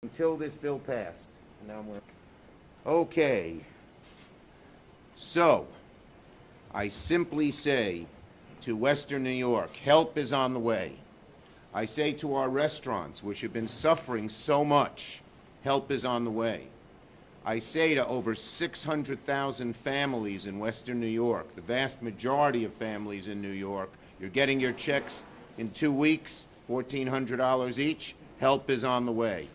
until this bill passed. Now okay. So, I simply say to Western New York, help is on the way. I say to our restaurants, which have been suffering so much, help is on the way. I say to over 600,000 families in Western New York, the vast majority of families in New York, you're getting your checks in 2 weeks, $1,400 each, help is on the way.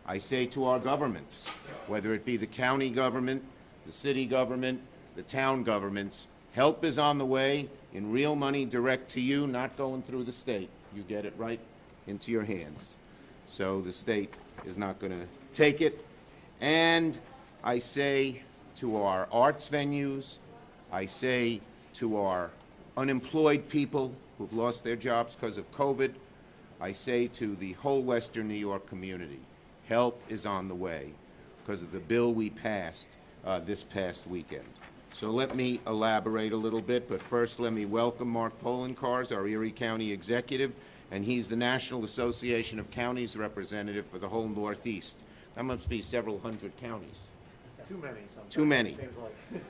I say to our governments, whether it be the county government, the city government, the town governments, help is on the way in real money direct to you, not going through the state. You get it right into your hands. So the state is not going to take it. And I say to our arts venues, I say to our unemployed people who've lost their jobs because of COVID, I say to the whole Western New York community, help is on the way because of the bill we passed this past weekend. So let me elaborate a little bit, but first let me welcome Mark Polenkars, our Erie County executive, and he's the National Association of Counties representative for the whole Northeast. That must be several hundred counties. Too many. Sometimes. Too many. Seems like.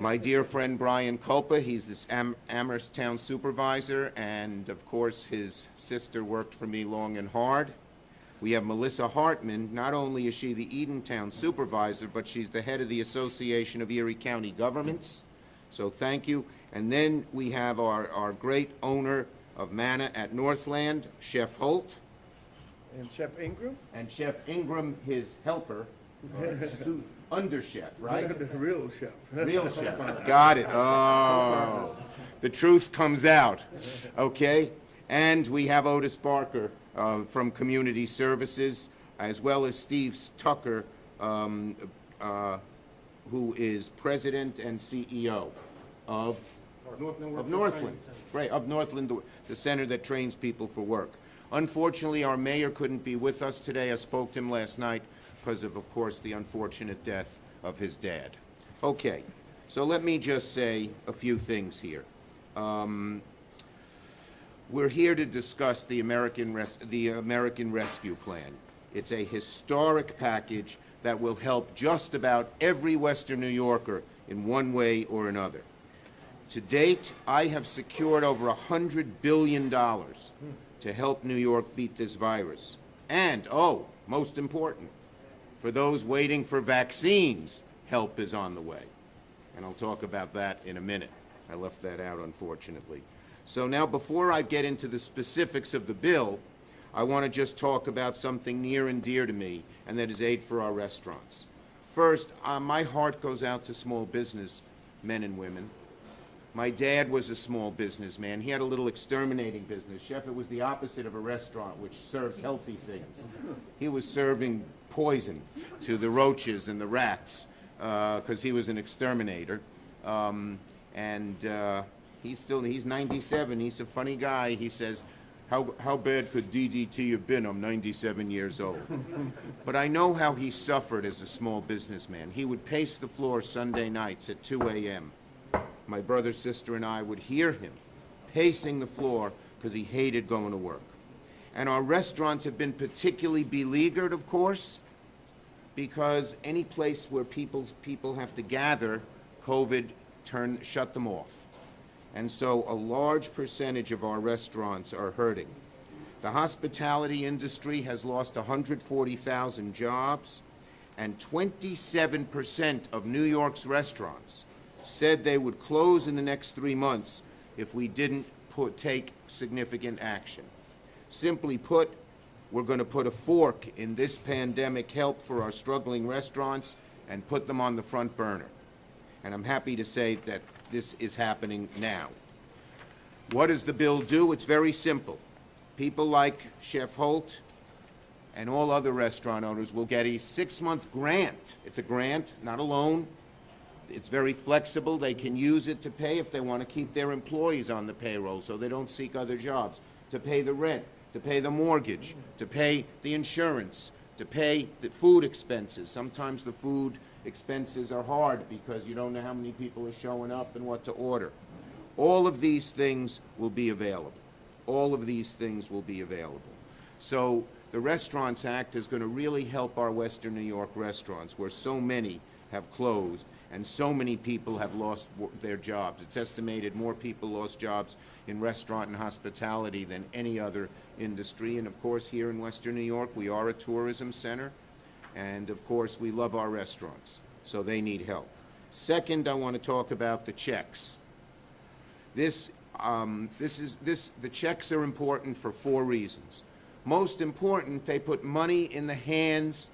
My dear friend Brian Culpa, he's this Amherst Town supervisor, and of course his sister worked for me long and hard. We have Melissa Hartman. Not only is she the Edentown supervisor, but she's the head of the Association of Erie County Governments. So thank you. And then we have our great owner of Manna at Northland, Chef Holt. And Chef Ingram? And Chef Ingram, his helper, under chef, right? The real chef. Real chef. Got it. Oh, the truth comes out. Okay. And we have Otis Barker from Community Services, as well as Steve Tucker, who is president and CEO of Northland. Right, of Northland, the center that trains people for work. Unfortunately, our mayor couldn't be with us today. I spoke to him last night because of course, the unfortunate death of his dad. Okay, so let me just say a few things here. We're here to discuss the American Rescue Plan. It's a historic package that will help just about every Western New Yorker in one way or another. To date, I have secured over $100 billion to help New York beat this virus. And, oh, most important, for those waiting for vaccines, help is on the way. And I'll talk about that in a minute. I left that out, unfortunately. So now, before I get into the specifics of the bill, I want to just talk about something near and dear to me, and that is aid for our restaurants. First, my heart goes out to small business men and women. My dad was a small businessman. He had a little exterminating business. Chef, it was the opposite of a restaurant, which serves healthy things. He was serving poison to the roaches and the rats because he was an exterminator. He's 97. He's a funny guy. He says, how bad could DDT have been? I'm 97 years old. But I know how he suffered as a small businessman. He would pace the floor Sunday nights at 2 a.m. My brother, sister, and I would hear him pacing the floor because he hated going to work. And our restaurants have been particularly beleaguered, of course, because any place where people have to gather, COVID shut them off. And so a large percentage of our restaurants are hurting. The hospitality industry has lost 140,000 jobs, and 27% of New York's restaurants said they would close in the next 3 months if we didn't take significant action. Simply put, we're going to put a fork in this pandemic help for our struggling restaurants and put them on the front burner. And I'm happy to say that this is happening now. What does the bill do? It's very simple. People like Chef Holt and all other restaurant owners will get a 6-month grant. It's a grant, not a loan. It's very flexible. They can use it to pay if they want to keep their employees on the payroll so they don't seek other jobs, to pay the rent, to pay the mortgage, to pay the insurance, to pay the food expenses. Sometimes the food expenses are hard because you don't know how many people are showing up and what to order. All of these things will be available. All of these things will be available. So the Restaurants Act is going to really help our Western New York restaurants, where so many have closed and so many people have lost their jobs. It's estimated more people lost jobs in restaurant and hospitality than any other industry. And of course, here in Western New York, we are a tourism center. And of course, we love our restaurants, so they need help. Second, I want to talk about the checks. The checks are important for 4 reasons. Most important, they put money in the hands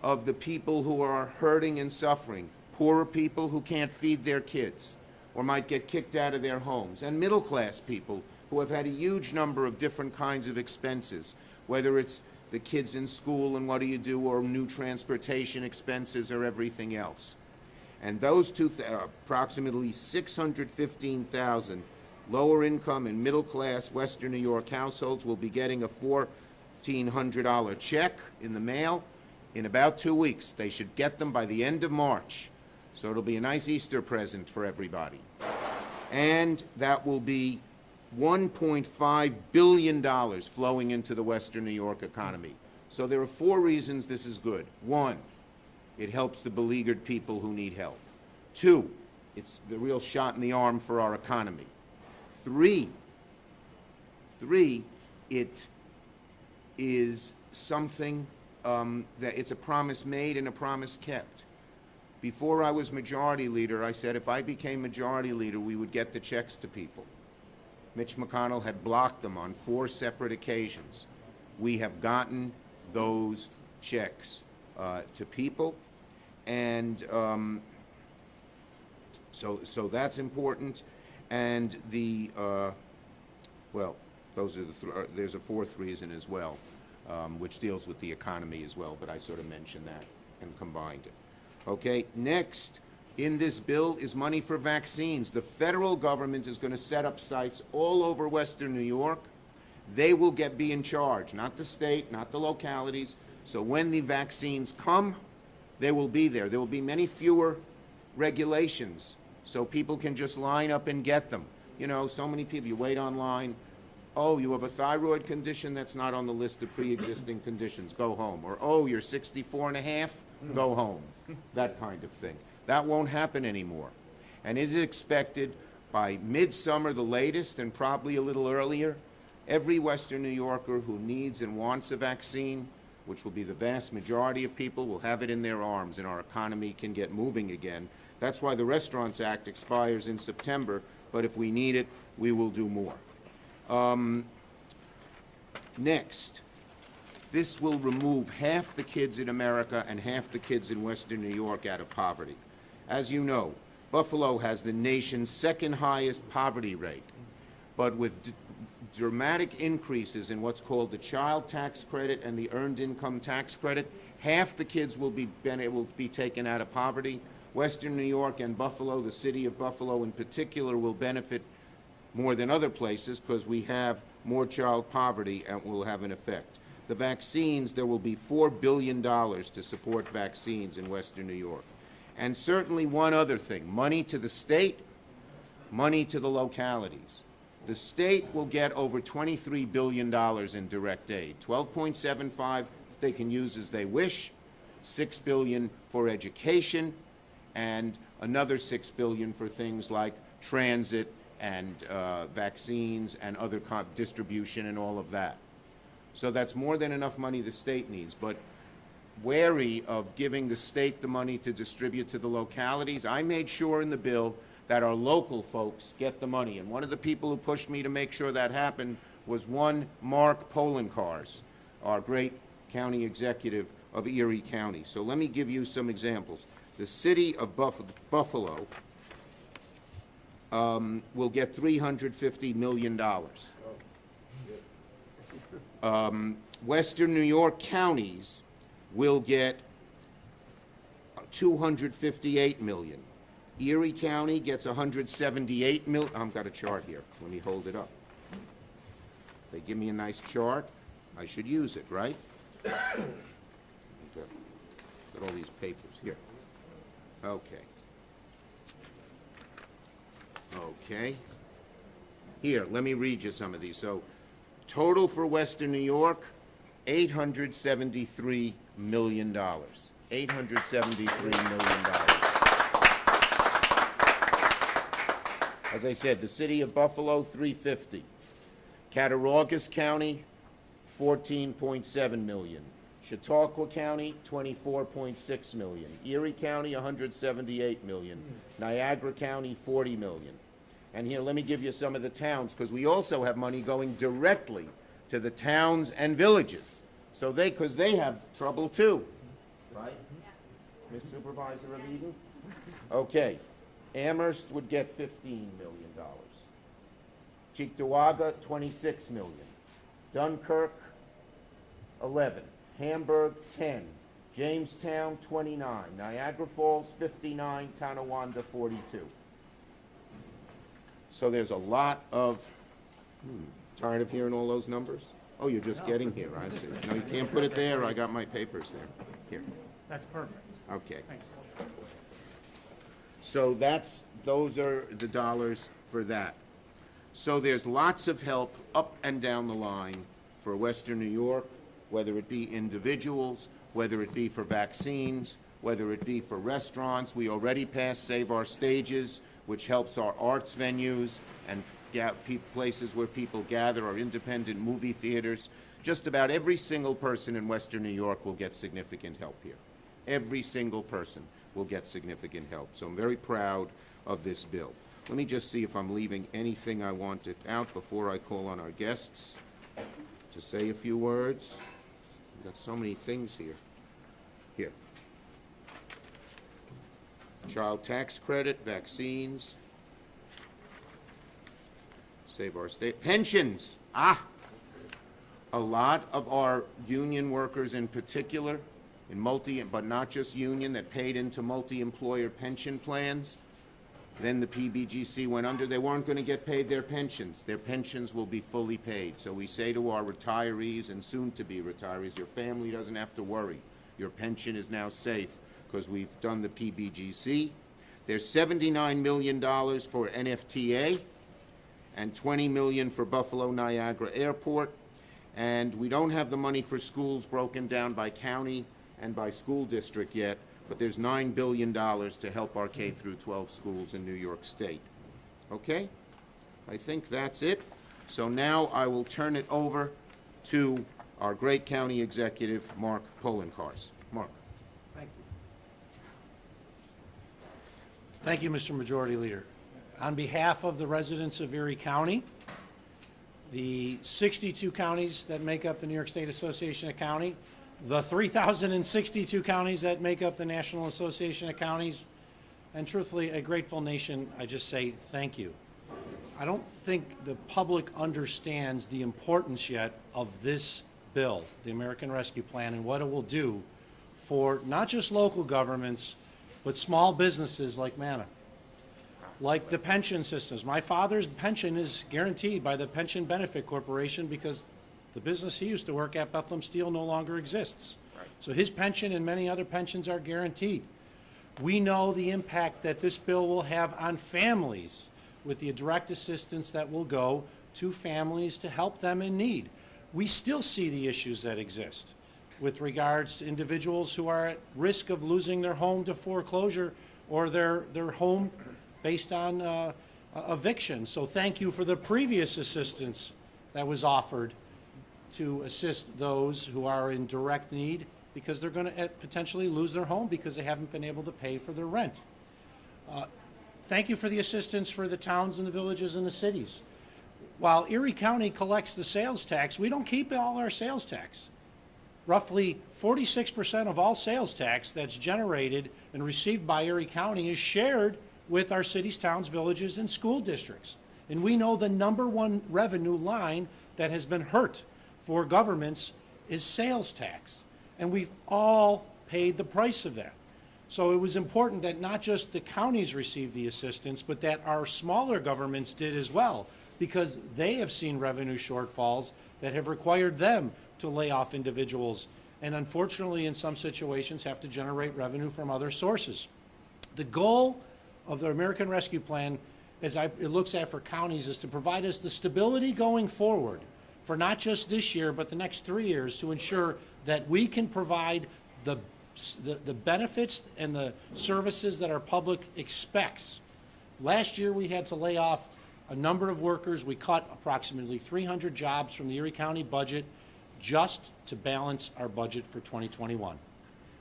of the people who are hurting and suffering, poorer people who can't feed their kids or might get kicked out of their homes, and middle-class people who have had a huge number of different kinds of expenses, whether it's the kids in school and what do you do, or new transportation expenses or everything else. And those approximately 615,000 lower income and middle class Western New York households will be getting a $1,400 check in the mail in about 2 weeks. They should get them by the end of March. So it'll be a nice Easter present for everybody. And that will be $1.5 billion flowing into the Western New York economy. So there are 4 reasons this is good. 1, it helps the beleaguered people who need help. 2, it's the real shot in the arm for our economy. 3, it is something that it's a promise made and a promise kept. Before I was majority leader, I said if I became majority leader, we would get the checks to people. Mitch McConnell had blocked them on 4 separate occasions. We have gotten those checks to people, and so that's important. And well, those are there's a 4th reason as well, which deals with the economy as well, but I sort of mentioned that and combined it. Okay, next in this bill is money for vaccines. The federal government is going to set up sites all over Western New York. They will be in charge, not the state, not the localities. So when the vaccines come, they will be there. There will be many fewer regulations, so people can just line up and get them. You know, so many people, you wait online. Oh, you have a thyroid condition that's not on the list of pre-existing conditions, go home. Or, oh, you're 64 and a half, go home. That kind of thing. That won't happen anymore. And is it expected by midsummer, the latest, and probably a little earlier, every Western New Yorker who needs and wants a vaccine, which will be the vast majority of people, will have it in their arms, and our economy can get moving again. That's why the Restaurants Act expires in September, but if we need it, we will do more. Next, this will remove half the kids in America and half the kids in Western New York out of poverty. As you know, Buffalo has the nation's 2nd highest poverty rate, but with dramatic increases in what's called the child tax credit and the earned income tax credit, half the kids will be taken out of poverty. Western New York and Buffalo, the city of Buffalo in particular, will benefit more than other places because we have more child poverty and will have an effect. The vaccines, there will be $4 billion to support vaccines in Western New York. And certainly one other thing, money to the state, money to the localities. The state will get over $23 billion in direct aid, 12.75 they can use as they wish, $6 billion for education, and another $6 billion for things like transit and vaccines and other distribution and all of that. So that's more than enough money the state needs, but wary of giving the state the money to distribute to the localities, I made sure in the bill that our local folks get the money. And one of the people who pushed me to make sure that happened was one Mark Polenkars, our great county executive of Erie County. So let me give you some examples. The city of Buffalo will get $350 million. Western New York counties will get $258 million. Erie County gets $178 million. I've got a chart here. Let me hold it up. If they give me a nice chart, I should use it, right? Got all these papers here. Okay. Okay. Here, let me read you some of these. So, total for Western New York, $873 million. $873 million. As I said, the city of Buffalo, $350. Cattaraugus County, $14.7 million. Chautauqua County, $24.6 million. Erie County, $178 million. Niagara County, $40 million. And here, let me give you some of the towns, because we also have money going directly to the towns and villages. So because they have trouble too, right? Miss Supervisor of Eden? Okay. Amherst would get $15 million. Cheektowaga, $26 million. Dunkirk, 11. Hamburg, 10. Jamestown, 29. Niagara Falls, 59. Tonawanda, 42. So there's a lot of, tired of hearing all those numbers? Oh, you're just getting here, I see. No, you can't put it there, I got my papers there. Here. That's perfect. Okay. Thanks. So those are the dollars for that. So there's lots of help up and down the line for Western New York, whether it be individuals, whether it be for vaccines, whether it be for restaurants. We already passed Save Our Stages, which helps our arts venues and places where people gather, our independent movie theaters. Just about every single person in Western New York will get significant help here. Every single person will get significant help. So I'm very proud of this bill. Let me just see if I'm leaving anything I wanted out before I call on our guests to say a few words. We've got so many things here. Here. Child tax credit, vaccines, Save Our State, pensions. A lot of our union workers in particular, but not just union, that paid into multi-employer pension plans. Then the PBGC went under. They weren't going to get paid their pensions. Their pensions will be fully paid. So we say to our retirees and soon-to-be retirees, your family doesn't have to worry. Your pension is now safe because we've done the PBGC. There's $79 million for NFTA and $20 million for Buffalo Niagara Airport. And we don't have the money for schools broken down by county and by school district yet, but there's $9 billion to help our K through 12 schools in New York State. Okay? I think that's it. So now I will turn it over to our great county executive, Mark Poloncarz. Mark. Thank you. Thank you, Mr. Majority Leader. On behalf of the residents of Erie County, the 62 counties that make up the New York State Association of County, the 3,062 counties that make up the National Association of Counties, and truthfully, a grateful nation, I just say thank you. I don't think the public understands the importance yet of this bill, the American Rescue Plan, and what it will do for not just local governments, but small businesses like Manna, like the pension systems. My father's pension is guaranteed by the Pension Benefit Corporation because the business he used to work at, Bethlehem Steel, no longer exists. Right. So his pension and many other pensions are guaranteed. We know the impact that this bill will have on families with the direct assistance that will go to families to help them in need. We still see the issues that exist with regards to individuals who are at risk of losing their home to foreclosure or their home based on eviction. So thank you for the previous assistance that was offered to assist those who are in direct need because they're going to potentially lose their home because they haven't been able to pay for their rent. Thank you for the assistance for the towns and the villages and the cities. While Erie County collects the sales tax, we don't keep all our sales tax. Roughly 46% of all sales tax that's generated and received by Erie County is shared with our cities, towns, villages, and school districts. And we know the #1 revenue line that has been hurt for governments is sales tax. And we've all paid the price of that. So it was important that not just the counties received the assistance, but that our smaller governments did as well, because they have seen revenue shortfalls that have required them to lay off individuals and unfortunately in some situations have to generate revenue from other sources. The goal of the American Rescue Plan, as it looks at for counties, is to provide us the stability going forward for not just this year, but the next 3 years to ensure that we can provide the benefits and the services that our public expects. Last year, we had to lay off a number of workers. We cut approximately 300 jobs from the Erie County budget just to balance our budget for 2021.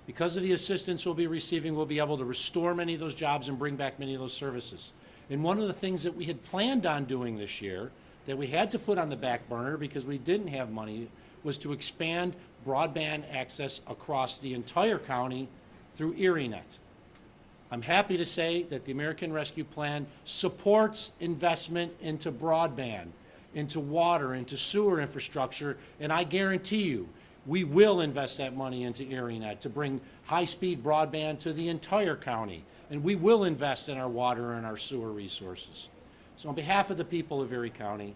Because of the assistance we'll be receiving, we'll be able to restore many of those jobs and bring back many of those services. And one of the things that we had planned on doing this year that we had to put on the back burner because we didn't have money was to expand broadband access across the entire county through ErieNet. I'm happy to say that the American Rescue Plan supports investment into broadband, into water, into sewer infrastructure, and I guarantee you, we will invest that money into ErieNet to bring high-speed broadband to the entire county, and we will invest in our water and our sewer resources. So on behalf of the people of Erie County,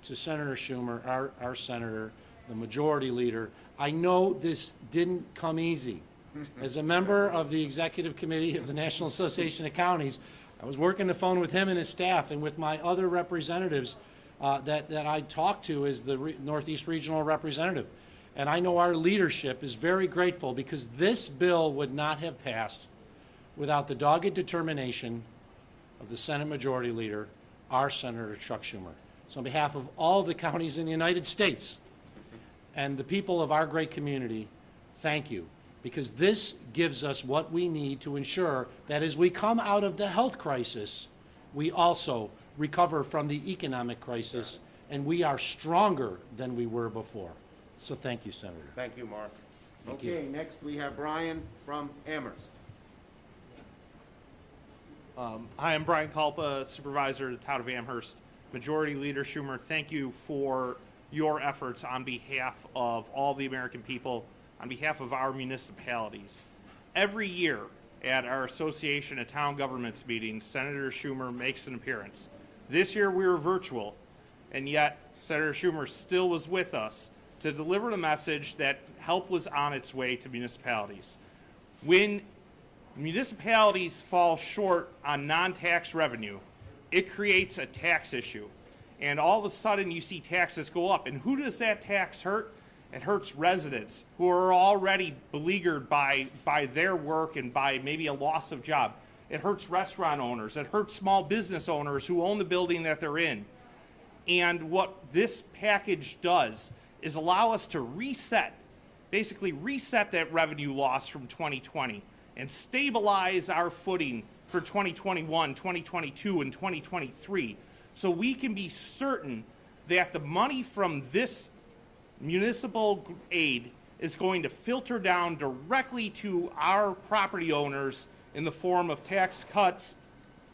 to Senator Schumer, our senator, the majority leader, I know this didn't come easy. As a member of the executive committee of the National Association of Counties, I was working the phone with him and his staff and with my other representatives that I talked to as the Northeast Regional Representative. And I know our leadership is very grateful because this bill would not have passed without the dogged determination of the Senate Majority Leader, our Senator Chuck Schumer. So on behalf of all the counties in the United States and the people of our great community, thank you. Because this gives us what we need to ensure that as we come out of the health crisis, we also recover from the economic crisis, and we are stronger than we were before. So thank you, Senator. Thank you, Mark. Thank Okay, next we have Brian from Amherst. Hi, I'm Brian Kalpa, Supervisor of the Town of Amherst. Majority Leader Schumer, thank you for your efforts on behalf of all the American people, on behalf of our municipalities. Every year at our Association of Town Governments meetings, Senator Schumer makes an appearance. This year we were virtual, and yet Senator Schumer still was with us to deliver the message that help was on its way to municipalities. When municipalities fall short on non-tax revenue, it creates a tax issue. And all of a sudden you see taxes go up. And who does that tax hurt? It hurts residents who are already beleaguered by their work and by maybe a loss of job. It hurts restaurant owners. It hurts small business owners who own the building that they're in. And what this package does is allow us to basically reset that revenue loss from 2020 and stabilize our footing for 2021, 2022, and 2023. So we can be certain that the money from this municipal aid is going to filter down directly to our property owners in the form of tax cuts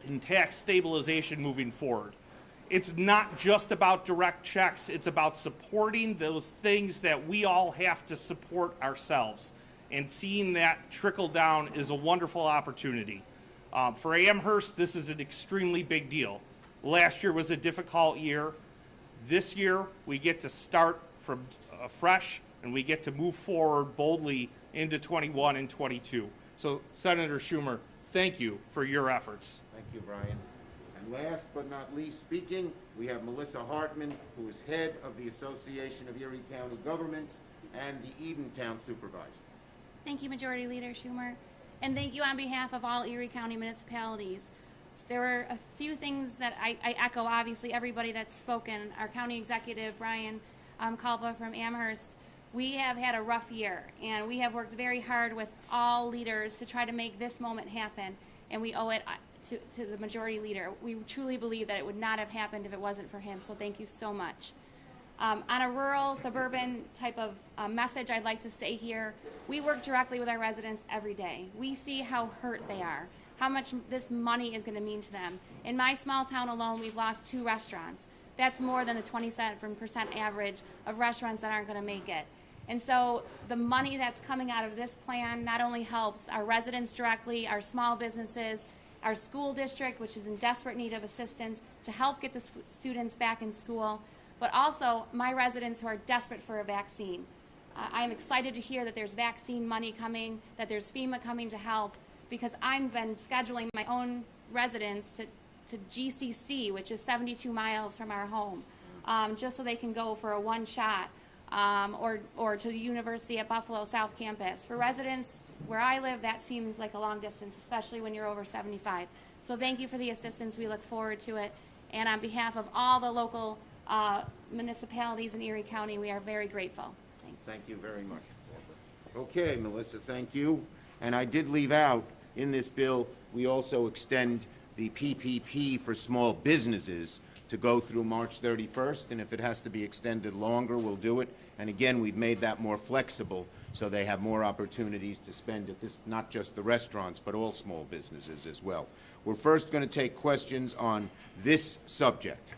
and tax stabilization moving forward. It's not just about direct checks, it's about supporting those things that we all have to support ourselves. And seeing that trickle down is a wonderful opportunity. For Amherst, this is an extremely big deal. Last year was a difficult year. This year, we get to start from fresh, and we get to move forward boldly into 21 and 22. So, Senator Schumer, thank you for your efforts. Thank you, Brian. And last but not least speaking, we have Melissa Hartman, who is head of the Association of Erie County Governments and the Edentown Supervisor. Thank you, Majority Leader Schumer, and thank you on behalf of all Erie County municipalities. There were a few things that I echo, obviously, everybody that's spoken. Our county executive, Brian Kalpa from Amherst, we have had a rough year, and we have worked very hard with all leaders to try to make this moment happen, and we owe it to the Majority Leader. We truly believe that it would not have happened if it wasn't for him, so thank you so much. On a rural, suburban type of message I'd like to say here, we work directly with our residents every day. We see how hurt they are, how much this money is going to mean to them. In my small town alone, we've lost 2 restaurants. That's more than the 27% average of restaurants that aren't going to make it. And so the money that's coming out of this plan not only helps our residents directly, our small businesses, our school district, which is in desperate need of assistance to help get the students back in school, but also my residents who are desperate for a vaccine. I'm excited to hear that there's vaccine money coming, that there's FEMA coming to help, because I've been scheduling my own residents to GCC, which is 72 miles from our home. just so they can go for a one shot, or to the University at Buffalo South Campus. For residents where I live, that seems like a long distance, especially when you're over 75. So thank you for the assistance. We look forward to it. And on behalf of all the local municipalities in Erie County, we are very grateful. Thanks. Thank you very much. Okay, Melissa, thank you. And I did leave out, in this bill, we also extend the PPP for small businesses to go through March 31st, and if it has to be extended longer, we'll do it. And again, we've made that more flexible, so they have more opportunities to spend it. This, not just the restaurants, but all small businesses as well. We're first going to take questions on this subject.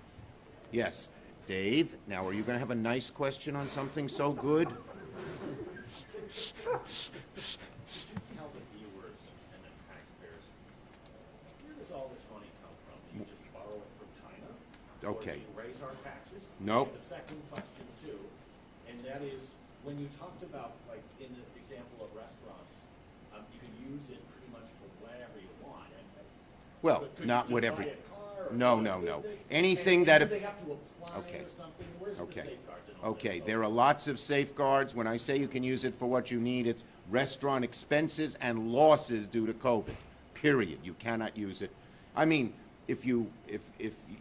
Yes, Dave, now are you going to have a nice question on something so good? Tell the viewers and the taxpayers, where does all this money come from? Do you just borrow it from China? Okay. Or do you raise our taxes? Nope. And the second question too, and that is, when you talked about, like, in the example of restaurants, you can use it pretty much for whatever you want. Well, Could not you just whatever. buy a car or No, start a no, no. business? Anything And that do if. they have to apply Okay. or something? Where's the Okay. safeguards and all Okay, that? there are lots of safeguards. When I say you can use it for what you need, it's restaurant expenses and losses due to COVID, period. You cannot use it. I mean, if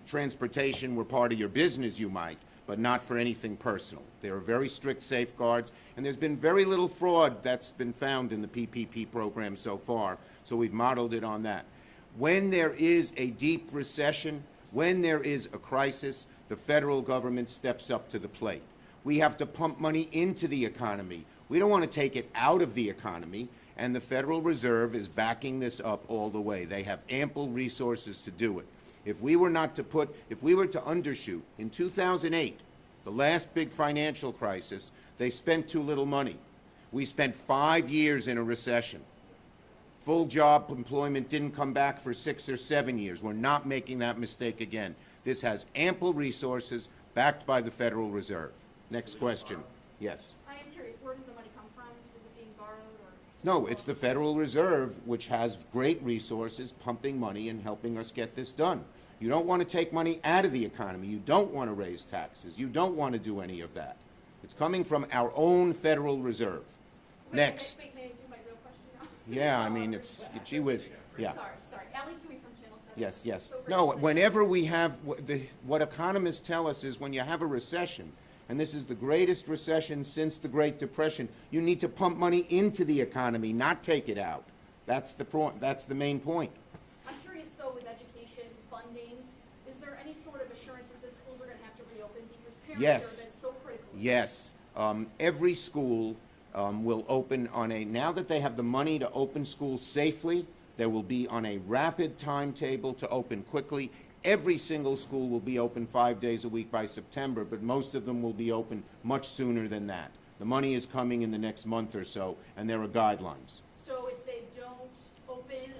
transportation were part of your business, you might, but not for anything personal. There are very strict safeguards, and there's been very little fraud that's been found in the PPP program so far, so we've modeled it on that. When there is a deep recession, when there is a crisis, the federal government steps up to the plate. We have to pump money into the economy. We don't want to take it out of the economy, and the Federal Reserve is backing this up all the way. They have ample resources to do it. If we were to undershoot, in 2008, the last big financial crisis, they spent too little money. We spent 5 years in a recession. Full job employment didn't come back for 6 or 7 years. We're not making that mistake again. This has ample resources backed by the Federal Reserve. Next question. Yes. I am curious, where does the money come from? Is it being borrowed or? No, it's the Federal Reserve, which has great resources, pumping money and helping us get this done. You don't want to take money out of the economy. You don't want to raise taxes. You don't want to do any of that. It's coming from our own Federal Reserve. Next. Wait, may I do my real question now? Yeah, I mean, it's, gee whiz, yeah. Sorry. Allie Tui from Channel 7. Yes, yes. So No, briefly- whenever we have, what economists tell us is when you have a recession, and this is the greatest recession since the Great Depression, you need to pump money into the economy, not take it out. That's the point. That's the main point. I'm curious though, with education funding, is there any sort of assurances that schools are going to have to reopen because parents Yes. have been so critical? Yes, every school will open on now that they have the money to open schools safely, there will be on a rapid timetable to open quickly. Every single school will be open 5 days a week by September, but most of them will be open much sooner than that. The money is coming in the next month or so, and there are guidelines. So if they don't open,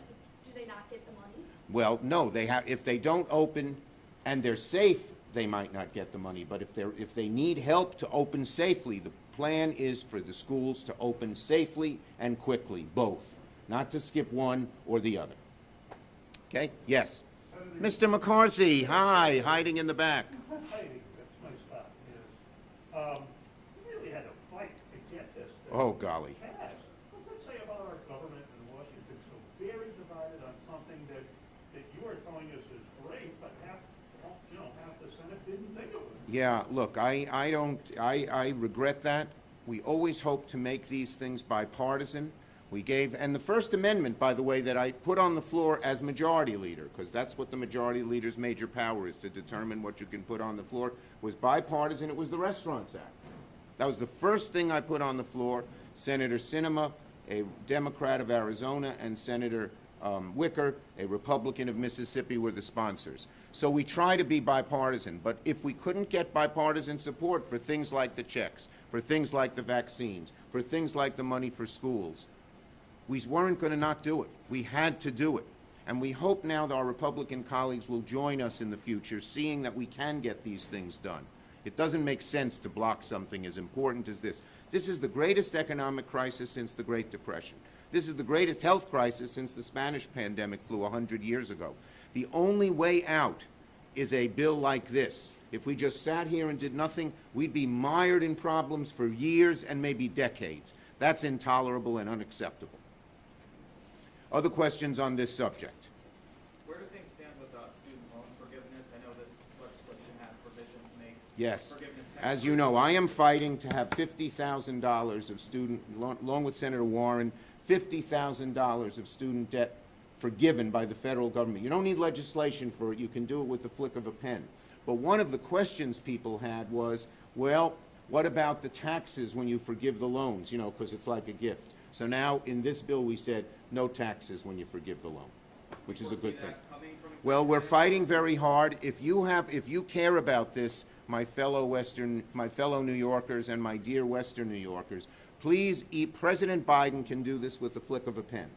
do they not get the money? Well, no, if they don't open and they're safe, they might not get the money. But if they need help to open safely, the plan is for the schools to open safely and quickly, both, not to skip one or the other. Okay? Yes. Mr. McCarthy, hi, hiding in the back. Hiding, that's my spot, yes. We really had to fight to get this thing Oh, golly. passed. What's that say about our government in Washington, so very divided on something that you are telling us is great, but half the Senate didn't think of it. Yeah, look, I regret that. We always hope to make these things bipartisan. And the First Amendment, by the way, that I put on the floor as majority leader, because that's what the majority leader's major power is, to determine what you can put on the floor, was bipartisan. It was the Restaurants Act. That was the first thing I put on the floor. Senator Sinema, a Democrat of Arizona, and Senator Wicker, a Republican of Mississippi, were the sponsors. So we try to be bipartisan, but if we couldn't get bipartisan support for things like the checks, for things like the vaccines, for things like the money for schools, we weren't going to not do it. We had to do it. And we hope now that our Republican colleagues will join us in the future, seeing that we can get these things done. It doesn't make sense to block something as important as this. This is the greatest economic crisis since the Great Depression. This is the greatest health crisis since the Spanish pandemic flew 100 years ago. The only way out is a bill like this. If we just sat here and did nothing, we'd be mired in problems for years and maybe decades. That's intolerable and unacceptable. Other questions on this subject? Where do things stand with student loan forgiveness? I know this legislation has provisions to make Yes. forgiveness As you know, I am fighting to have $50,000 of student, along with Senator Warren, $50,000 of student debt forgiven by the federal government. You don't need legislation for it. You can do it with the flick of a pen. But one of the questions people had was, well, what about the taxes when you forgive the loans? You know, because it's like a gift. So now in this bill we said no taxes when you forgive the loan, which is a good thing. Well, we're fighting very hard. If you care about this, my fellow New Yorkers and my dear Western New Yorkers, please, President Biden can do this with the flick of a pen.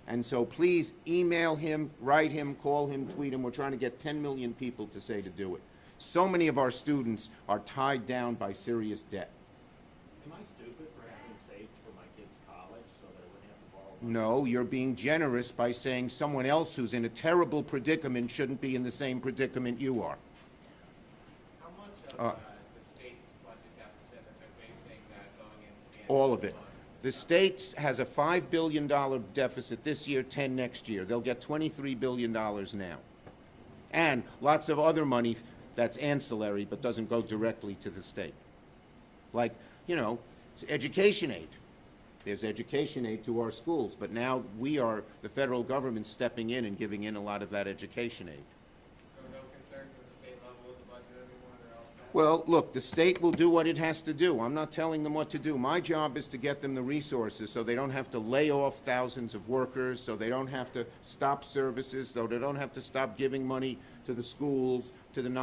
And so please email him, write him, call him, tweet him. We're trying to get 10 million people to say to do it. So many of our students are tied down by serious debt. Am I stupid for having saved for my kid's college so that I wouldn't have to borrow money? No, you're being generous by saying someone else who's in a terrible predicament shouldn't be in the same predicament you are. How much of the state's budget deficit that they're facing going into the All of it. The state has a $5 billion deficit this year, 10 next year. They'll get $23 billion now. And lots of other money that's ancillary but doesn't go directly to the state. Like, you know, education aid. There's education aid to our schools, but now the federal government stepping in and giving in a lot of that education aid. So no concerns at the state level with the budget anymore? They're all set? Well, look, the state will do what it has to do. I'm not telling them what to do. My job is to get them the resources so they don't have to lay off thousands of workers, so they don't have to stop services, so they don't have to stop giving money to the schools, to the